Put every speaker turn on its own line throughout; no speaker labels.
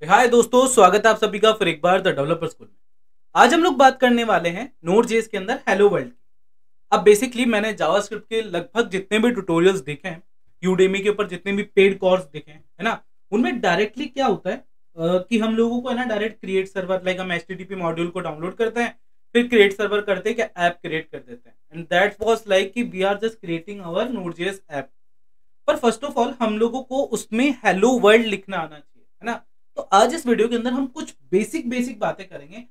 हाय दोस्तों, स्वागत है आप सभी का फिर एक बार द डेवलपर स्कूल में। आज हम लोग बात करने वाले हैं नोड.जेएस के अंदर हेलो वर्ल्ड की। अब बेसिकली मैंने जावास्क्रिप्ट के लगभग जितने भी ट्यूटोरियल्स देखे हैं, यूडेमी के ऊपर जितने भी पेड कोर्स देखे हैं, है ना, उनमें डायरेक्टली क्या होता है कि हम लोगों को है ना डायरेक्ट क्रिएट सर्वर, लाइक हम एचटीटीपी मॉड्यूल को डाउनलोड करते हैं, फिर क्रिएट सर्वर करते हैं कि ऐप क्रिएट कर देते हैं, एंड दैट वाज लाइक कि we are just creating our node JS app. पर फर्स्ट ऑफ ऑल हम लोगों को उसमें हेलो वर्ल्ड लिखना आना चाहिए, है ना। तो आज इस वीडियो के अंदर हम कुछ बेसिक बेसिक बातें करेंगे,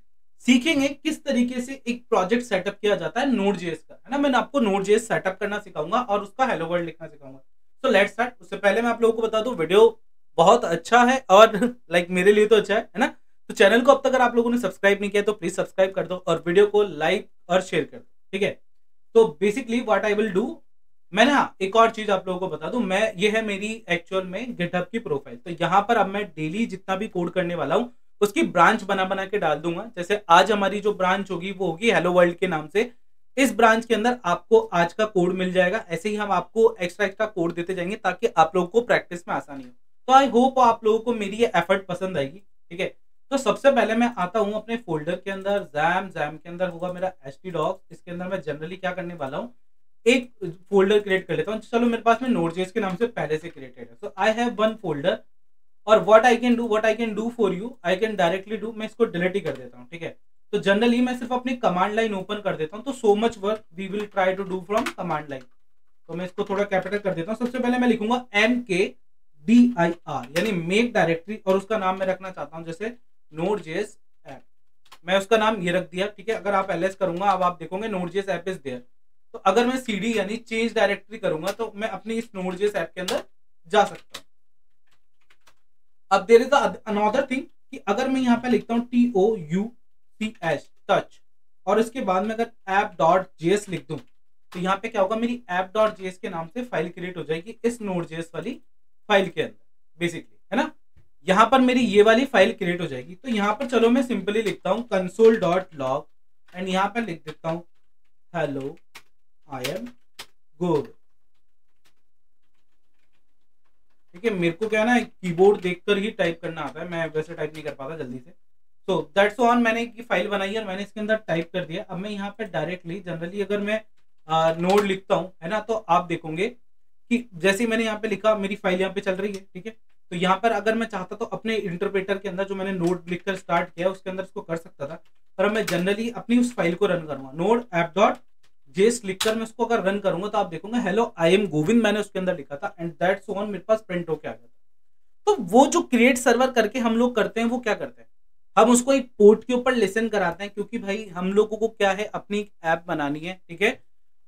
सीखेंगे किस तरीके से एक प्रोजेक्ट सेटअप किया जाता है नोड.जेएस का, है ना। मैं आपको नोड.जेएस सेटअप करना सिखाऊंगा और उसका हेलो वर्ल्ड लिखना सिखाऊंगा। तो लेट्स स्टार्ट। उससे पहले मैं आप लोगों को बता दूं, वीडियो बहुत अच्छा है और लाइक मेरे लिए तो अच्छा है ना। तो चैनल को अब तक अगर आप लोगों ने सब्सक्राइब नहीं किया तो प्लीज सब्सक्राइब कर दो और वीडियो को लाइक और शेयर कर दो, ठीक है। तो basically what I will do, मैंने एक और चीज आप लोगों को बता दूं, मैं ये है मेरी एक्चुअल में गिटहब की प्रोफाइल। तो यहाँ पर अब मैं डेली जितना भी कोड करने वाला हूँ उसकी ब्रांच बना बना के डाल दूंगा। जैसे आज हमारी जो ब्रांच होगी वो होगी हेलो वर्ल्ड के नाम से। इस ब्रांच के अंदर आपको आज का कोड मिल जाएगा। ऐसे ही हम आपको एक्स्ट्रा एक्स्ट्रा कोड देते जाएंगे ताकि आप लोगों को प्रैक्टिस में आसानी हो। तो आई होप आप लोगों को मेरी ये एफर्ट पसंद आएगी, ठीक है। तो सबसे पहले मैं आता हूँ अपने फोल्डर के अंदर, जैम के अंदर होगा मेरा htdocs। इसके अंदर मैं जनरली क्या करने वाला हूँ, एक फोल्डर क्रिएट कर लेता हूँ। चलो मेरे पास में नोड.जेएस के नाम से पहले से क्रिएटेड है, सो आई हैव वन फोल्डर। और what I can do for you, I can directly do, मैं इसको डिलीट ही कर देता हूँ, ठीक है। तो जनरली मैं सिर्फ अपनी कमांड लाइन ओपन कर देता हूँ। तो so much work we will try to do from command line. तो मैं इसको थोड़ा कैपिटल कर देता हूँ। सबसे पहले मैं लिखूंगा MKDIR यानी मेक डायरेक्टरी, और उसका नाम मैं रखना चाहता हूँ जैसे नोड.जेएस ऐप। मैं उसका नाम ये रख दिया, ठीक है। अगर आप ls करूंगा अब आप देखोगे नोड.जेएस ऐप इज देयर। तो अगर मैं cd यानी चेंज डायरेक्टरी करूंगा तो मैं अपनी इस नोड.जेएस ऐप के अंदर जा सकता हूं। अब देयर इज अनदर थिंग कि अगर मैं यहाँ पे लिखता हूँ TOUCH टच, और इसके बाद में अगर app.js लिख दूं तो यहाँ पे क्या होगा, मेरी app.js के नाम से फाइल क्रिएट हो जाएगी इस नोड.जेएस वाली फाइल के अंदर, बेसिकली, है ना। यहाँ पर मेरी ये वाली फाइल क्रिएट हो जाएगी। तो यहाँ पर चलो मैं सिंपली लिखता हूँ console.log एंड यहाँ पर लिख देता हूँ हेलो आई एम गुड, ठीक है। मेरे को क्या ना कीबोर्ड देखकर ही टाइप करना आता है, मैं वैसे टाइप नहीं कर पाता जल्दी से। सो दैट्स ऑन, मैंने एक फाइल बनाई है और मैंने इसके अंदर टाइप कर दिया। अब मैं यहाँ पे डायरेक्टली जनरली अगर मैं नोड लिखता हूँ, है ना, तो आप देखोगे कि जैसे ही मैंने यहाँ पे लिखा मेरी फाइल यहाँ पे चल रही है, ठीक है। तो यहाँ पर अगर मैं चाहता तो अपने इंटरप्रेटर के अंदर जो मैंने नोड लिखकर स्टार्ट किया उसके अंदर इसको कर सकता था, पर मैं जनरली अपनी उस फाइल को रन करूंगा। नोड app.js लिखकर मैं उसको अगर रन करूंगा तो आप देखोगे हेलो आई एम गोविंद मैंने उसके अंदर लिखा था, एंड दैट्स ऑन मेरे पास प्रिंट होके आ गया था। तो वो जो क्रिएट सर्वर करके हम लोग करते हैं वो क्या करते हैं, हम उसको एक पोर्ट के ऊपर लिसन कराते हैं, क्योंकि भाई हम लोगों को क्या है अपनी ऐप बनानी है, ठीक है।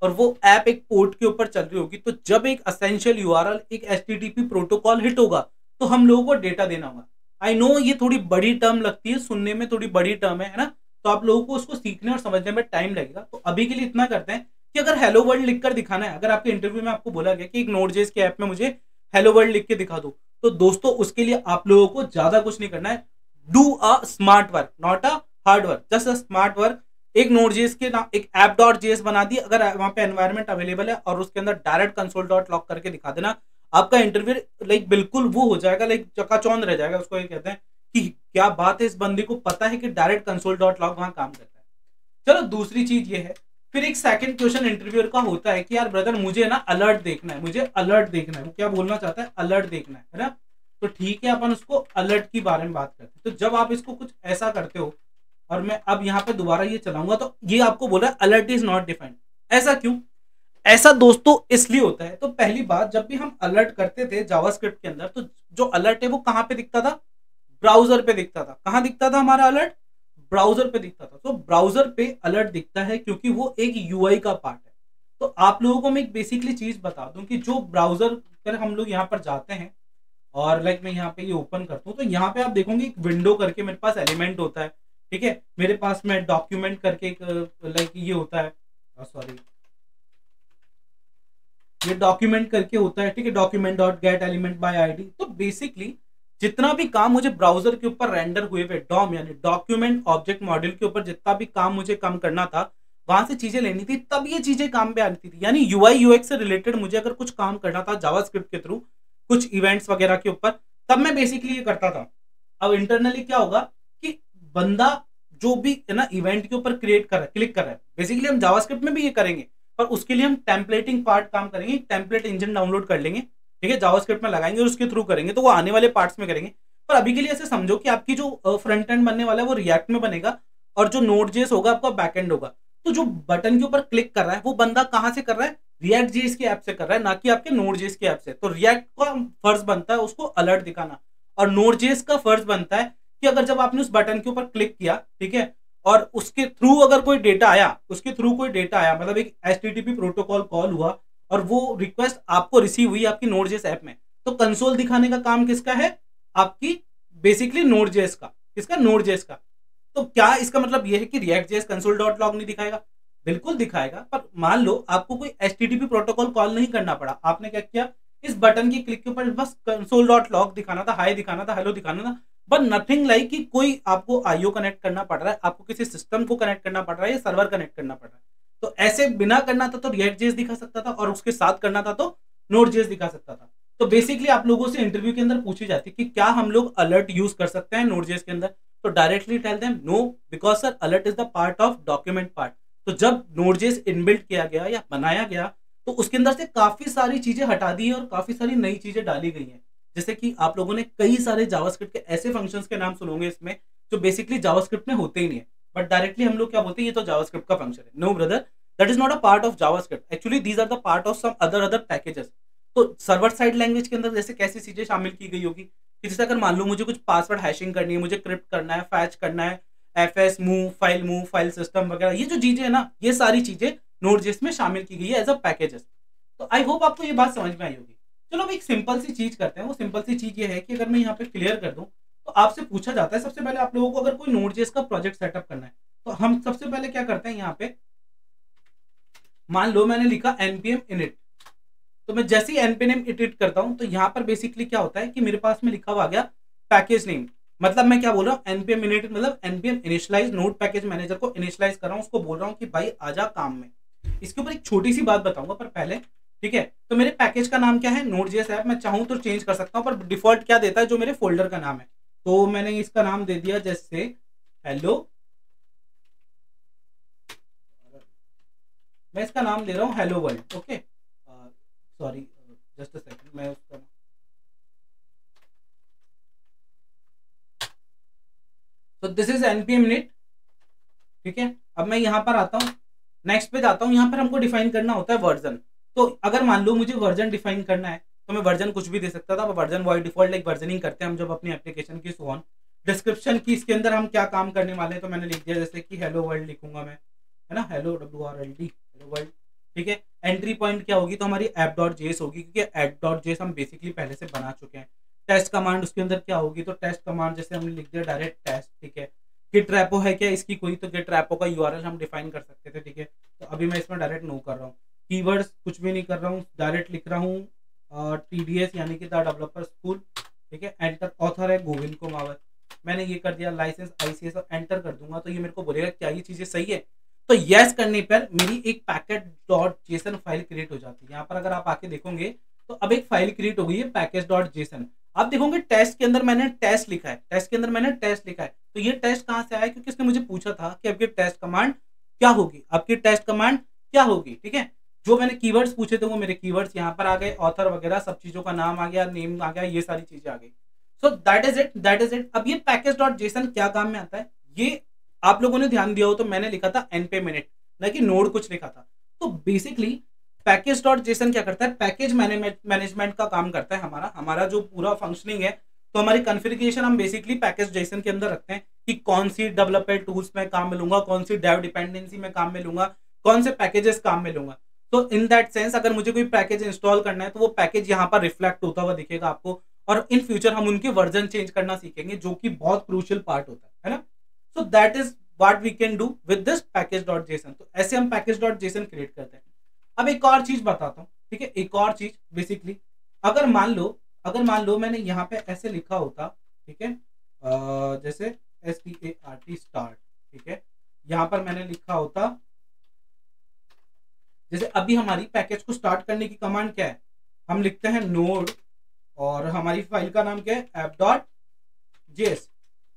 और वो ऐप एक पोर्ट के ऊपर चल रही होगी, तो जब एक असेंशियल यूआरएल एक एचटीटीपी प्रोटोकॉल हिट होगा तो हम लोगों को डेटा देना होगा। आई नो ये थोड़ी बड़ी टर्म लगती है, सुनने में थोड़ी बड़ी टर्म है ना, तो आप लोगों को उसको सीखने और समझने में टाइम लगेगा। तो अभी के लिए इतना करते हैं कि अगर हेलो वर्ल्ड लिखकर दिखाना है, अगर आपके इंटरव्यू में आपको बोला गया कि एक नोड.जेएस के ऐप में मुझे हेलो वर्ल्ड लिख के दिखा दो, तो दोस्तों उसके लिए आप लोगों को ज्यादा कुछ नहीं करना है। Do a smart work, not a hard work, just a smart work. एक नोड.जेएस के नाम एक app.js बना दी, अगर वहां पे एनवायरनमेंट अवेलेबल है, और उसके अंदर डायरेक्ट console.log करके दिखा देना, आपका इंटरव्यू लाइक बिल्कुल वो हो जाएगा, लाइक चकाचौंध रह जाएगा। उसको ये कहते हैं कि क्या बात है, इस बंदे को पता है कि डायरेक्ट console.log वहां काम करता है। चलो दूसरी चीज ये है, फिर एक सेकंड क्वेश्चन इंटरव्यूअर का होता है कि यार ब्रदर मुझे ना अलर्ट देखना है, मुझे अलर्ट देखना है। वो क्या बोलना चाहता है, अलर्ट देखना है ना। तो ठीक है, अपन उसको अलर्ट की बारे में बात करते हैं। तो जब आप इसको कुछ ऐसा करते हो, और मैं अब यहाँ पे दोबारा ये चलाऊंगा तो ये आपको बोला अलर्ट इज नॉट डिफाइंड। ऐसा क्यों, ऐसा दोस्तों इसलिए होता है। तो पहली बात, जब भी हम अलर्ट करते थे जावास्क्रिप्ट के अंदर, तो जो अलर्ट है वो कहाँ पे दिखता था, ब्राउजर पे दिखता था। कहाँ दिखता था हमारा अलर्ट, ब्राउजर पे दिखता था। तो ब्राउजर पे अलर्ट दिखता है क्योंकि वो एक यूआई का पार्ट है। तो आप लोगों को मैं एक बेसिकली चीज बता दूं कि जो ब्राउजर पर हम लोग यहाँ पर जाते हैं, और लाइक मैं यहाँ पे ये ओपन करता हूँ, तो यहाँ पे आप देखोगे एक विंडो करके मेरे पास एलिमेंट होता है, ठीक है। मेरे पास में डॉक्यूमेंट करके एक लाइक ये होता है, सॉरी ये डॉक्यूमेंट करके होता है, ठीक है, document dot gate element by ID. तो बेसिकली जितना भी काम मुझे ब्राउजर के ऊपर रेंडर हुए हुए डॉम यानी डॉक्यूमेंट ऑब्जेक्ट मॉड्यूल के ऊपर जितना भी काम मुझे कम करना था, वहां से चीजें लेनी थी, तब ये चीजें काम पे आती थी। यानी यूआई यूएक्स से रिलेटेड मुझे अगर कुछ काम करना था जावास्क्रिप्ट के थ्रू, कुछ इवेंट्स वगैरह के ऊपर, तब मैं बेसिकली ये करता था। अब इंटरनली क्या होगा कि बंदा जो भी है ना इवेंट के ऊपर क्रिएट कर रहा है, क्लिक कर रहा है, बेसिकली हम जावास्क्रिप्ट में भी ये करेंगे, पर उसके लिए हम टेम्पलेटिंग पार्ट काम करेंगे, टेम्पलेट इंजन डाउनलोड कर लेंगे, ठीक है, जावास्क्रिप्ट में लगाएंगे और उसके थ्रू करेंगे, तो वो आने वाले पार्ट्स में करेंगे। पर अभी के लिए ऐसे समझो कि आपकी जो फ्रंट एंड बनने वाला है वो रिएक्ट में बनेगा और जो नोड जेएस होगा आपका बैक एंड होगा। तो जो बटन के ऊपर क्लिक कर रहा है वो बंदा कहां से कर रहा है, रिएक्ट जेएस की ऐप से कर रहा है, ना कि आपके नोड जेएस की ऐप से। तो रिएक्ट का फर्ज बनता है उसको अलर्ट दिखाना, और नोड जेएस का फर्ज बनता है कि अगर जब आपने उस बटन के ऊपर क्लिक किया, ठीक है, और उसके थ्रू अगर कोई डेटा आया, उसके थ्रू कोई डेटा आया, मतलब एक एचटीटीपी प्रोटोकॉल कॉल हुआ और वो रिक्वेस्ट आपको रिसीव हुई आपकी नोड.जेएस ऐप में, तो कंसोल दिखाने का काम किसका है, आपकी बेसिकली नोड.जेएस का। किसका, नोड.जेएस का। तो क्या इसका मतलब यह है कि रिएक्ट.जेएस console.log नहीं दिखाएगा? बिल्कुल दिखाएगा, पर मान लो आपको कोई एचटीटीपी प्रोटोकॉल कॉल नहीं करना पड़ा, आपने क्या किया, इस बटन की क्लिक के ऊपर बस console.log दिखाना था, हाई दिखाना था, हेलो दिखाना था, बट नथिंग लाइक कि कोई आपको आईओ कनेक्ट करना पड़ रहा है, आपको किसी सिस्टम को कनेक्ट करना पड़ रहा है या सर्वर कनेक्ट करना पड़ रहा है। तो ऐसे बिना करना था तो रिएक्ट.जेएस दिखा सकता था, और उसके साथ करना था तो नोड.जेएस दिखा सकता था। तो बेसिकली आप लोगों से इंटरव्यू के अंदर पूछी जाती कि क्या हम लोग अलर्ट यूज कर सकते हैं नोड.जेएस के अंदर, तो directly tell them no, because sir alert is the part of document part. तो जब नोड.जेएस इनबिल्ट किया गया या बनाया गया तो उसके अंदर से काफी सारी चीजें हटा दी है और काफी सारी नई चीजें डाली गई हैं। जैसे कि आप लोगों ने कई सारे जावास्क्रिप्ट के ऐसे फंक्शंस के नाम सुनोगे इसमें जो बेसिकली जावास्क्रिप्ट में होते ही नहीं है, बट डायरेक्टली हम लोग क्या बोलते हैं, ये तो जावास्क्रिप्ट का फंक्शन है। No brother, that is not a part of JavaScript, actually these are the part of some other packages. तो सर्वर साइड लैंग्वेज के अंदर जैसे कैसी चीजें शामिल की गई होगी कि जैसे अगर मान लो मुझे कुछ पासवर्ड हैशिंग करनी है, मुझे क्रिप्ट करना है, फैच करना है, एफएस मूव फाइल सिस्टम वगैरह, ये जो चीजें है ना, ये सारी चीजें नोड.जेएस में शामिल की गई है एज अ पैकेजेस। तो आई होप आपको ये बात समझ में आई होगी। चलो अब एक सिंपल सी चीज करते हैं। वो सिंपल सी चीज ये है कि अगर मैं यहाँ पे क्लियर कर दूं तो आपसे पूछा जाता है सबसे पहले आप लोगों को अगर कोई नोड.जेएस का प्रोजेक्ट सेटअप करना है तो हम सबसे पहले क्या करते हैं, यहाँ पे मान लो मैंने लिखा npm init, तो मैं जैसे ही npm init करता हूं तो यहाँ पर बेसिकली क्या होता है कि मेरे पास में लिखा हुआ आ गया पैकेज नेम। मतलब मैं क्या बोल रहा हूँ, npm init मतलब npm initialize node package manager को इनिशियलाइज कर रहा हूँ, उसको बोल रहा हूँ कि भाई आजा काम में। इसके ऊपर एक छोटी सी बात बताऊंगा पर पहले, ठीक है, तो मेरे पैकेज का नाम क्या है, नोड.जेएस ऐप। मैं चाहूं तो चेंज कर सकता हूं, पर डिफॉल्ट क्या देता है, जो मेरे फोल्डर का नाम है। तो मैंने इसका नाम दे दिया जैसे हेलो, मैं इसका नाम दे रहा हूं hello world. Okay, sorry just a second, मैं उसका तो दिस इज npm init, ठीक है। अब मैं यहाँ पर आता हूँ, नेक्स्ट पे जाता हूँ, यहाँ पर हमको डिफाइन करना होता है वर्जन। तो अगर मान लो मुझे वर्जन डिफाइन करना है तो मैं वर्जन कुछ भी दे सकता था, version by default like versioning करते हैं हम जब अपनी एप्लीकेशन की सो ऑन। डिस्क्रिप्शन की इसके अंदर हम क्या काम करने वाले हैं तो मैंने लिख दिया जैसे कि हेलो वर्ल्ड लिखूंगा मैं, है ना, हेलो WRLD हेलो वर्ल्ड, ठीक है। एंट्री पॉइंट क्या होगी तो हमारी app.js होगी, क्योंकि app.js हम बेसिकली पहले से बना चुके हैं। टेस्ट कमांड उसके अंदर क्या होगी तो टेस्ट कमांड जैसे हमने लिख दिया डायरेक्ट टेस्ट, ठीक है। गिट रैपो है क्या इसकी कोई, तो गिट रैपो का यूआरएल हम डिफाइन कर सकते थे, ठीक है। तो अभी मैं इसमें डायरेक्ट नो कर रहा हूँ, कीवर्ड्स कुछ भी नहीं कर रहा हूँ, डायरेक्ट लिख रहा हूँ TDS यानी कि द डेवलपर स्कूल, ठीक है। एंटर, ऑथर है गोविंद कुमावत, मैंने ये कर दिया, लाइसेंस ICS और एंटर कर दूंगा तो ये मेरे को बोलेगा क्या ये चीजें सही है। तो यस करने पर मेरी एक package.json फाइल क्रिएट हो जाती है। यहाँ पर अगर आप आके देखोगे तो अब एक फाइल क्रिएट हो गई है package.json। आप देखोगे टेस्ट के अंदर मैंने टेस्ट लिखा है, टेस्ट के अंदर मैंने टेस्ट लिखा है। तो ये टेस्ट कहाँ से आया, क्योंकि इसने मुझे पूछा था कि आपकी टेस्ट कमांड क्या होगी, आपकी टेस्ट कमांड क्या होगी, ठीक है। जो मैंने कीवर्ड्स पूछे थे वो मेरे कीवर्ड्स यहाँ पर आ गए, ऑथर वगैरह सब चीजों का नाम आ गया, नेम आ गया, ये सारी चीजें आ गई। सो that is it, that is it. अब ये पैकेज.जेसन क्या काम में आता है, ये आप लोगों ने ध्यान दिया हो तो मैंने लिखा था npm init, ना कि नोड कुछ लिखा था। तो बेसिकली पैकेज.जेसन क्या करता है, पैकेज मैनेजमेंट का काम करता है। हमारा जो पूरा फंक्शनिंग है, तो हमारी कॉन्फ़िगरेशन हम बेसिकली पैकेज.जेसन के अंदर रखते हैं कि कौन सी डेवलपर टूल्स में काम में लूंगा, कौन सी डेव डिपेंडेंसी में काम में लूंगा, कौन से पैकेजेस काम में लूंगा। तो इन दैट सेंस अगर मुझे कोई पैकेज इंस्टॉल करना है तो वो पैकेज यहाँ पर रिफ्लेक्ट होता हुआ दिखेगा आपको, और इन फ्यूचर हम उनके वर्जन चेंज करना सीखेंगे, जो कि बहुत क्रूशियल पार्ट होता है ना। So that is what we can do with this package JSON. तो ऐसे हम पैकेज.जेसन क्रिएट करते हैं। अब एक और चीज बताता हूँ, ठीक है, एक और चीज बेसिकली अगर मान लो मैंने यहाँ पे ऐसे लिखा होता, ठीक है, जैसे START स्टार्ट, ठीक है, यहाँ पर मैंने लिखा होता जैसे अभी हमारी पैकेज को स्टार्ट करने की कमांड क्या है, हम लिखते हैं नोड और हमारी फाइल का नाम क्या है app.mysql, जेएस,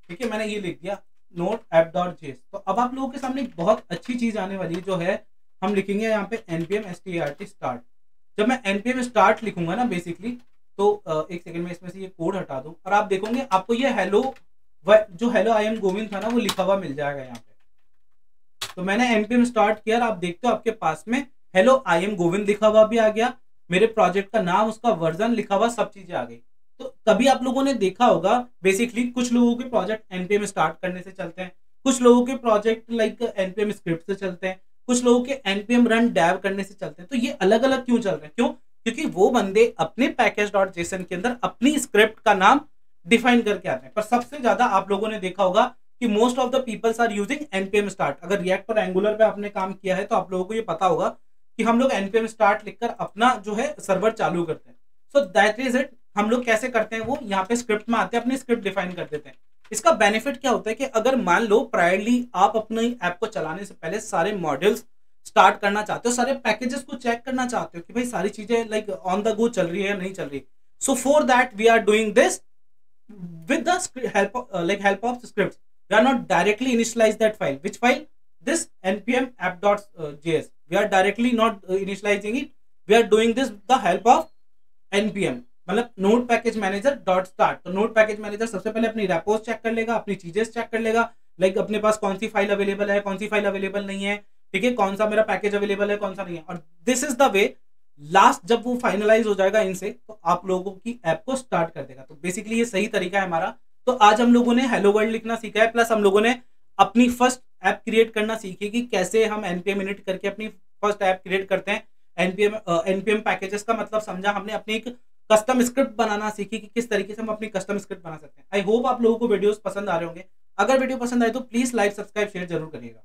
ठीक है, मैंने ये लिख दिया नोट ऐप डॉट जेएस। तो अब आप लोगों के सामने एक बहुत अच्छी चीज आने वाली है, जो है हम लिखेंगे यहाँ पे npm start स्टार्ट। जब मैं npm स्टार्ट लिखूंगा ना बेसिकली, तो एक सेकंड में इसमें से ये कोड हटा दूं और आप देखोगे आपको ये हेलो, जो हेलो आई एम गोविंद था ना, वो लिखा हुआ मिल जाएगा यहाँ पे। तो मैंने npm स्टार्ट किया और आप देखते हो आपके पास में हेलो आई एम गोविंद लिखा हुआ भी आ गया, मेरे प्रोजेक्ट का नाम, उसका वर्जन लिखा हुआ, सब चीजें आ गई। तो तभी आप लोगों ने देखा होगा बेसिकली कुछ लोगों के प्रोजेक्ट npm स्टार्ट करने से चलते हैं, कुछ लोगों के प्रोजेक्ट लाइक npm स्क्रिप्ट से चलते हैं, कुछ लोगों के npm रन डेव करने से चलते हैं। तो ये अलग अलग क्यों चल रहे हैं? क्यों? क्योंकि वो बंदे अपने पैकेज डॉट जेसन के अंदर अपनी स्क्रिप्ट का नाम डिफाइन करके आते हैं। पर सबसे ज्यादा आप लोगों ने देखा होगा कि most of the peoples are using npm start. अगर रिएक्ट और एंगुलर पे आपने काम किया है तो आप लोगों को ये पता होगा कि हम लोग npm स्टार्ट लिखकर अपना जो है सर्वर चालू करते हैं। सो दैट इज इट। हम लोग कैसे करते हैं, वो यहाँ पे स्क्रिप्ट में आते हैं, अपनी स्क्रिप्ट डिफाइन कर देते हैं। इसका बेनिफिट क्या होता है कि अगर मान लो प्रायरली आप अपनी ऐप को चलाने से पहले सारे मॉड्यूल्स स्टार्ट करना चाहते हो, सारे पैकेजेस को चेक करना चाहते हो कि भाई सारी चीजें लाइक ऑन द गो चल रही है या नहीं चल रही। So for that we are doing this with the help of scripts. We are not directly initialize that file. Which file? This npm app.js. We are directly not initializing it. We are doing this with the help of npm, मतलब node package manager dot start. तो node package manager सबसे पहले अपनी repos check कर लेगा, अपनी चीजें check कर लेगा, लाइक अपने पास कौन सी फाइल अवेलेबल है, कौन सी फाइल अवेलेबल नहीं है, ठीक है, कौन सा मेरा पैकेज अवेलेबल है, कौन सा नहीं है। और this is the way, last जब वो फाइनलाइज हो जाएगा इनसे, तो आप लोगों की ऐप को स्टार्ट कर देगा। तो बेसिकली ये सही तरीका है हमारा। तो आज हम लोगों ने हेलो वर्ल्ड लिखना सीखा है, प्लस हम लोगों ने अपनी फर्स्ट ऐप क्रिएट करना सीखी कि कैसे हम npm init करके अपनी फर्स्ट ऐप क्रिएट करते हैं। npm पैकेजेस का मतलब समझा हमने, अपनी एक कस्टम स्क्रिप्ट बनाना सीखी कि किस तरीके से हम अपनी कस्टम स्क्रिप्ट बना सकते हैं। आई होप आप लोगों को वीडियोस पसंद आ रहे होंगे। अगर वीडियो पसंद आए तो प्लीज लाइक, सब्सक्राइब, शेयर जरूर करिएगा।